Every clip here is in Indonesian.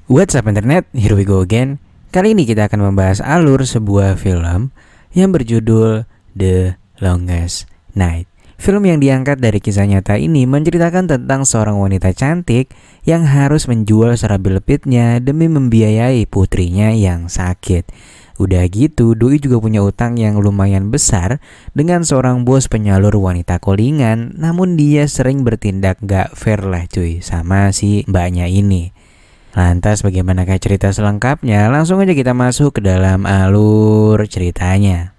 What's up internet, here we go again. Kali ini kita akan membahas alur sebuah film yang berjudul The Longest Night. Film yang diangkat dari kisah nyata ini menceritakan tentang seorang wanita cantik yang harus menjual serabi lepitnya demi membiayai putrinya yang sakit. Udah gitu, Doi juga punya utang yang lumayan besar dengan seorang bos penyalur wanita callingan, namun dia sering bertindak gak fair lah cuy sama si mbaknya ini. Lantas bagaimanakah cerita selengkapnya? Langsung aja kita masuk ke dalam alur ceritanya.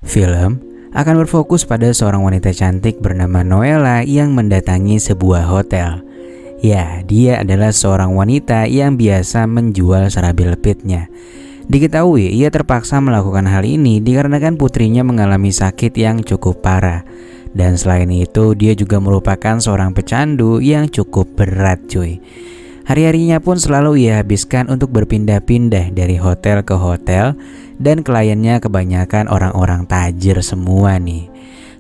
Film akan berfokus pada seorang wanita cantik bernama Noella yang mendatangi sebuah hotel. Ya, dia adalah seorang wanita yang biasa menjual serabi lepitnya. Diketahui ia terpaksa melakukan hal ini dikarenakan putrinya mengalami sakit yang cukup parah. Dan selain itu, dia juga merupakan seorang pecandu yang cukup berat cuy. Hari-harinya pun selalu ia habiskan untuk berpindah-pindah dari hotel ke hotel, dan kliennya kebanyakan orang-orang tajir semua nih.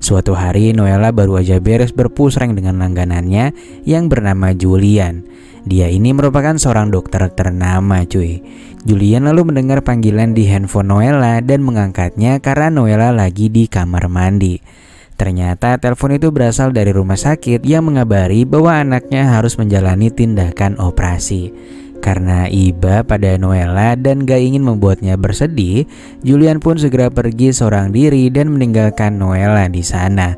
Suatu hari Noella baru aja beres berpusreng dengan langganannya yang bernama Julian. Dia ini merupakan seorang dokter ternama cuy. Julian lalu mendengar panggilan di handphone Noella dan mengangkatnya karena Noella lagi di kamar mandi. Ternyata telepon itu berasal dari rumah sakit yang mengabari bahwa anaknya harus menjalani tindakan operasi. Karena iba pada Noella dan gak ingin membuatnya bersedih, Julian pun segera pergi seorang diri dan meninggalkan Noella di sana.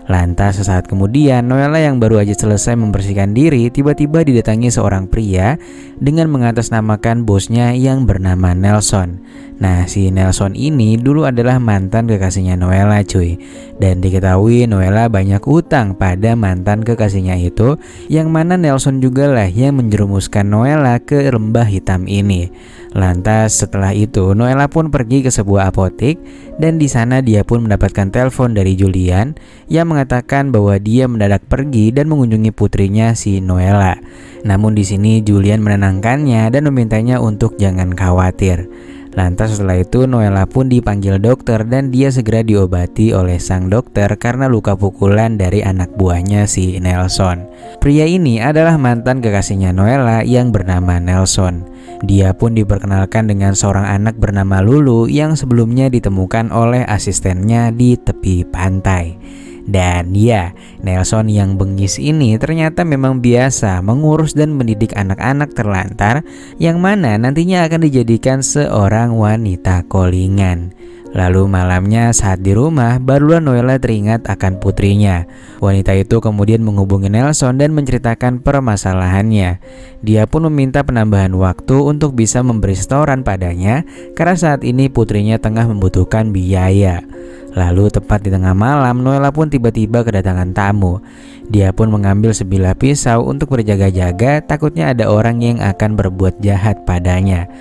Lantas sesaat kemudian Noella yang baru aja selesai membersihkan diri tiba-tiba didatangi seorang pria dengan mengatasnamakan bosnya yang bernama Nelson. Nah, si Nelson ini dulu adalah mantan kekasihnya Noella cuy. Dan diketahui Noella banyak utang pada mantan kekasihnya itu, yang mana Nelson juga lah yang menjerumuskan Noella ke lembah hitam ini. Lantas setelah itu Noella pun pergi ke sebuah apotek dan di sana dia pun mendapatkan telepon dari Julian yang mengatakan bahwa dia mendadak pergi dan mengunjungi putrinya si Noella. Namun di sini Julian menenangkannya dan memintanya untuk jangan khawatir. Lantas setelah itu Noella pun dipanggil dokter dan dia segera diobati oleh sang dokter karena luka pukulan dari anak buahnya si Nelson. Pria ini adalah mantan kekasihnya Noella yang bernama Nelson. Dia pun diperkenalkan dengan seorang anak bernama Lulu yang sebelumnya ditemukan oleh asistennya di tepi pantai. Dan ya, Nelson yang bengis ini ternyata memang biasa mengurus dan mendidik anak-anak terlantar yang mana nantinya akan dijadikan seorang wanita callingan. Lalu malamnya saat di rumah barulah Noella teringat akan putrinya. Wanita itu kemudian menghubungi Nelson dan menceritakan permasalahannya. Dia pun meminta penambahan waktu untuk bisa memberi setoran padanya karena saat ini putrinya tengah membutuhkan biaya. Lalu tepat di tengah malam Noella pun tiba-tiba kedatangan tamu. Dia pun mengambil sebilah pisau untuk berjaga-jaga takutnya ada orang yang akan berbuat jahat padanya.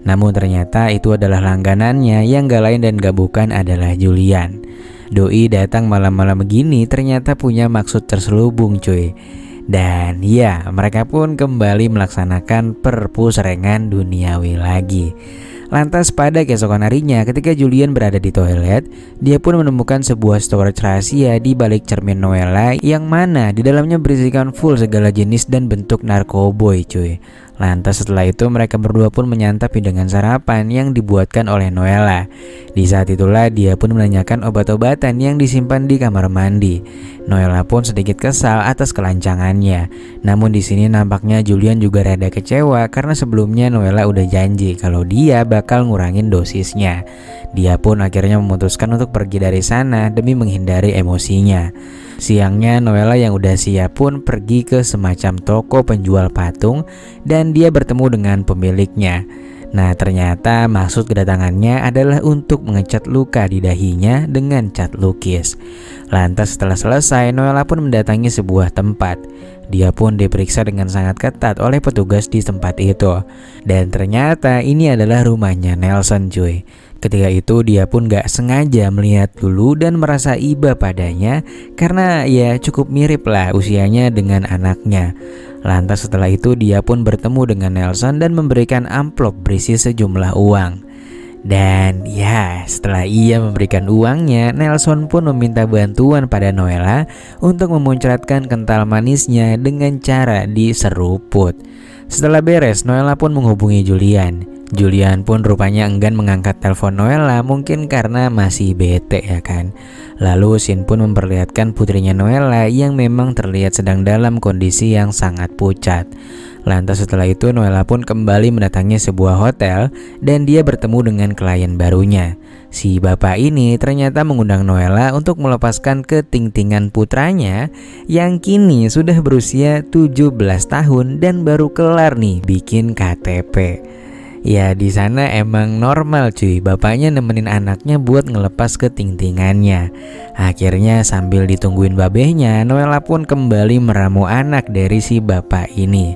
Namun ternyata itu adalah langganannya yang gak lain dan gak bukan adalah Julian. Doi datang malam-malam begini ternyata punya maksud terselubung cuy. Dan ya, mereka pun kembali melaksanakan perpusrengan duniawi lagi. Lantas pada keesokan harinya ketika Julian berada di toilet, dia pun menemukan sebuah storage rahasia di balik cermin Noella yang mana di dalamnya berisikan full segala jenis dan bentuk narkoboy cuy. Lantas setelah itu mereka berdua pun menyantap hidangan sarapan yang dibuatkan oleh Noella. Di saat itulah dia pun menanyakan obat-obatan yang disimpan di kamar mandi. Noella pun sedikit kesal atas kelancangannya. Namun di sini nampaknya Julian juga rada kecewa karena sebelumnya Noella udah janji kalau dia bakal ngurangin dosisnya. Dia pun akhirnya memutuskan untuk pergi dari sana demi menghindari emosinya. Siangnya Noella yang udah siap pun pergi ke semacam toko penjual patung dan dia bertemu dengan pemiliknya. Nah ternyata maksud kedatangannya adalah untuk mengecat luka di dahinya dengan cat lukis. Lantas setelah selesai Noella pun mendatangi sebuah tempat. Dia pun diperiksa dengan sangat ketat oleh petugas di tempat itu. Dan ternyata ini adalah rumahnya Nelson cuy. Ketika itu dia pun gak sengaja melihat dulu dan merasa iba padanya karena ya cukup mirip lah usianya dengan anaknya. Lantas setelah itu dia pun bertemu dengan Nelson dan memberikan amplop berisi sejumlah uang. Dan ya, setelah ia memberikan uangnya, Nelson pun meminta bantuan pada Noella untuk memuncratkan kental manisnya dengan cara diseruput. Setelah beres, Noella pun menghubungi Julian. Julian pun rupanya enggan mengangkat telepon Noella, mungkin karena masih bete ya kan. Lalu Shin pun memperlihatkan putrinya Noella yang memang terlihat sedang dalam kondisi yang sangat pucat. Lantas setelah itu Noella pun kembali mendatangi sebuah hotel dan dia bertemu dengan klien barunya. Si bapak ini ternyata mengundang Noella untuk melepaskan ketingtingan putranya yang kini sudah berusia 17 tahun dan baru kelar nih bikin KTP. Ya di sana emang normal cuy, bapaknya nemenin anaknya buat ngelepas ketingtingannya. Akhirnya sambil ditungguin babehnya, Noella pun kembali meramu anak dari si bapak ini.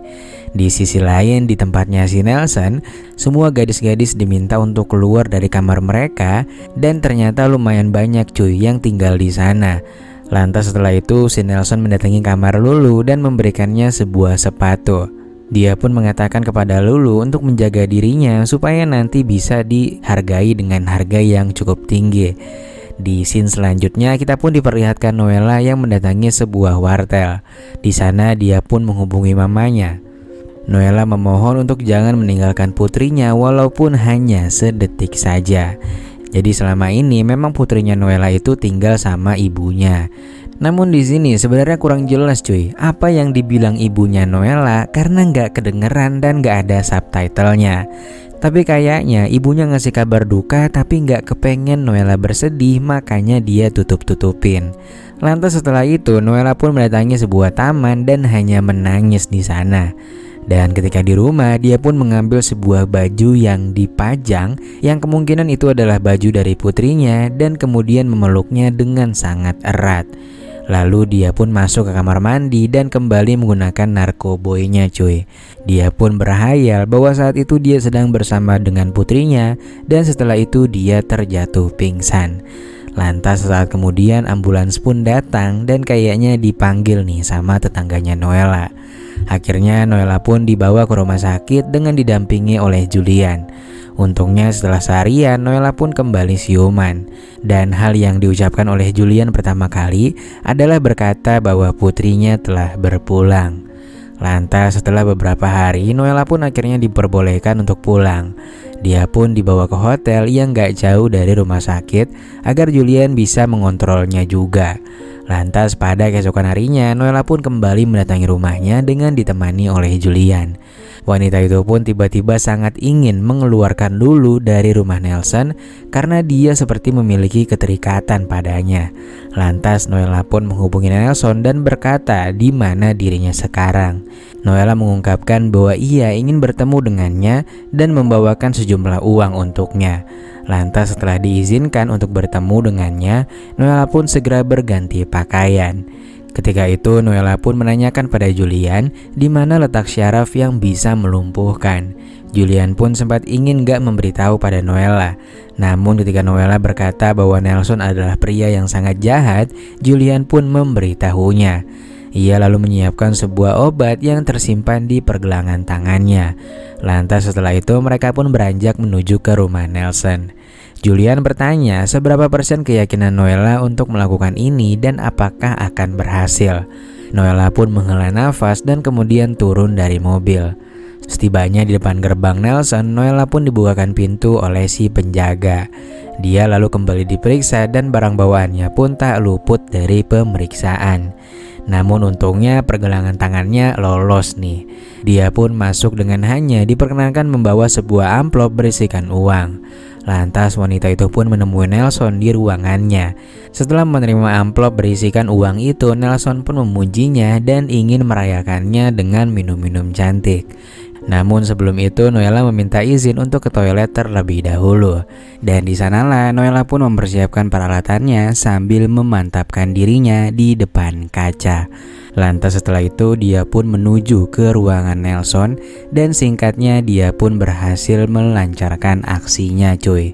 Di sisi lain di tempatnya si Nelson, semua gadis-gadis diminta untuk keluar dari kamar mereka dan ternyata lumayan banyak cuy yang tinggal di sana. Lantas setelah itu si Nelson mendatangi kamar Lulu dan memberikannya sebuah sepatu. Dia pun mengatakan kepada Lulu untuk menjaga dirinya supaya nanti bisa dihargai dengan harga yang cukup tinggi. Di scene selanjutnya kita pun diperlihatkan Noella yang mendatangi sebuah wartel. Di sana dia pun menghubungi mamanya. Noella memohon untuk jangan meninggalkan putrinya walaupun hanya sedetik saja. Jadi selama ini memang putrinya Noella itu tinggal sama ibunya. Namun di sini sebenarnya kurang jelas cuy, apa yang dibilang ibunya Noella karena nggak kedengeran dan nggak ada subtitlenya. Tapi kayaknya ibunya ngasih kabar duka tapi nggak kepengen Noella bersedih, makanya dia tutup-tutupin. Lantas setelah itu Noella pun mendatangi sebuah taman dan hanya menangis di sana. Dan ketika di rumah dia pun mengambil sebuah baju yang dipajang yang kemungkinan itu adalah baju dari putrinya dan kemudian memeluknya dengan sangat erat. Lalu dia pun masuk ke kamar mandi dan kembali menggunakan narkoboynya cuy. Dia pun berhayal bahwa saat itu dia sedang bersama dengan putrinya dan setelah itu dia terjatuh pingsan. Lantas saat kemudian ambulans pun datang dan kayaknya dipanggil nih sama tetangganya Noella. Akhirnya Noella pun dibawa ke rumah sakit dengan didampingi oleh Julian. Untungnya setelah seharian Noella pun kembali siuman. Dan hal yang diucapkan oleh Julian pertama kali adalah berkata bahwa putrinya telah berpulang. Lantas setelah beberapa hari Noella pun akhirnya diperbolehkan untuk pulang. Dia pun dibawa ke hotel yang gak jauh dari rumah sakit agar Julian bisa mengontrolnya juga. Lantas pada keesokan harinya Noella pun kembali mendatangi rumahnya dengan ditemani oleh Julian. Wanita itu pun tiba-tiba sangat ingin mengeluarkan Lulu dari rumah Nelson karena dia seperti memiliki keterikatan padanya. Lantas Noella pun menghubungi Nelson dan berkata di mana dirinya sekarang. Noella mengungkapkan bahwa ia ingin bertemu dengannya dan membawakan sejumlah uang untuknya. Lantas setelah diizinkan untuk bertemu dengannya, Noella pun segera berganti pakaian. Ketika itu Noella pun menanyakan pada Julian di mana letak syaraf yang bisa melumpuhkan. Julian pun sempat ingin gak memberitahu pada Noella. Namun ketika Noella berkata bahwa Nelson adalah pria yang sangat jahat, Julian pun memberitahunya. Ia lalu menyiapkan sebuah obat yang tersimpan di pergelangan tangannya. Lantas setelah itu mereka pun beranjak menuju ke rumah Nelson. Julian bertanya seberapa persen keyakinan Noella untuk melakukan ini dan apakah akan berhasil. Noella pun menghela nafas dan kemudian turun dari mobil. Setibanya di depan gerbang Nelson, Noella pun dibukakan pintu oleh si penjaga. Dia lalu kembali diperiksa dan barang bawaannya pun tak luput dari pemeriksaan. Namun untungnya pergelangan tangannya lolos nih. Dia pun masuk dengan hanya diperkenankan membawa sebuah amplop berisikan uang. Lantas wanita itu pun menemui Nelson di ruangannya. Setelah menerima amplop berisikan uang itu, Nelson pun memujinya dan ingin merayakannya dengan minum-minum cantik. Namun sebelum itu Noella meminta izin untuk ke toilet terlebih dahulu. Dan di sanalah Noella pun mempersiapkan peralatannya sambil memantapkan dirinya di depan kaca. Lantas setelah itu dia pun menuju ke ruangan Nelson dan singkatnya dia pun berhasil melancarkan aksinya cuy.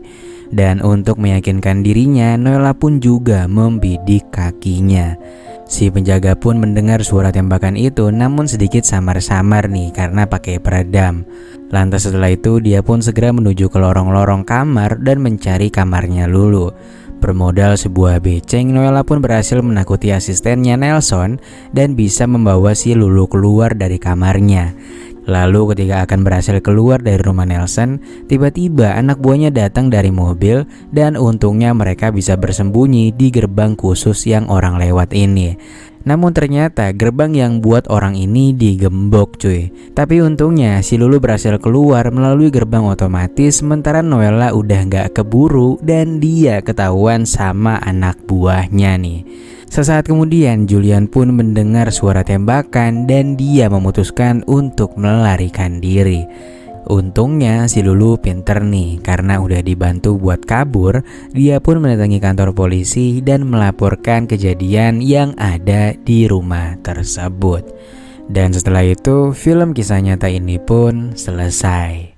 Dan untuk meyakinkan dirinya Noella pun juga membidik kakinya. Si penjaga pun mendengar suara tembakan itu, namun sedikit samar-samar nih karena pakai peredam. Lantas setelah itu dia pun segera menuju ke lorong-lorong kamar dan mencari kamarnya Lulu. Bermodal sebuah beceng, Noella pun berhasil menakuti asistennya Nelson dan bisa membawa si Lulu keluar dari kamarnya. Lalu ketika akan berhasil keluar dari rumah Nelson, tiba-tiba anak buahnya datang dari mobil dan untungnya mereka bisa bersembunyi di gerbang khusus yang orang lewat ini. Namun ternyata gerbang yang buat orang ini digembok cuy. Tapi untungnya si Lulu berhasil keluar melalui gerbang otomatis, sementara Noella udah gak keburu dan dia ketahuan sama anak buahnya nih. Sesaat kemudian Julian pun mendengar suara tembakan dan dia memutuskan untuk melarikan diri. Untungnya si Lulu pinter nih karena udah dibantu buat kabur. Dia pun mendatangi kantor polisi dan melaporkan kejadian yang ada di rumah tersebut. Dan setelah itu film kisah nyata ini pun selesai.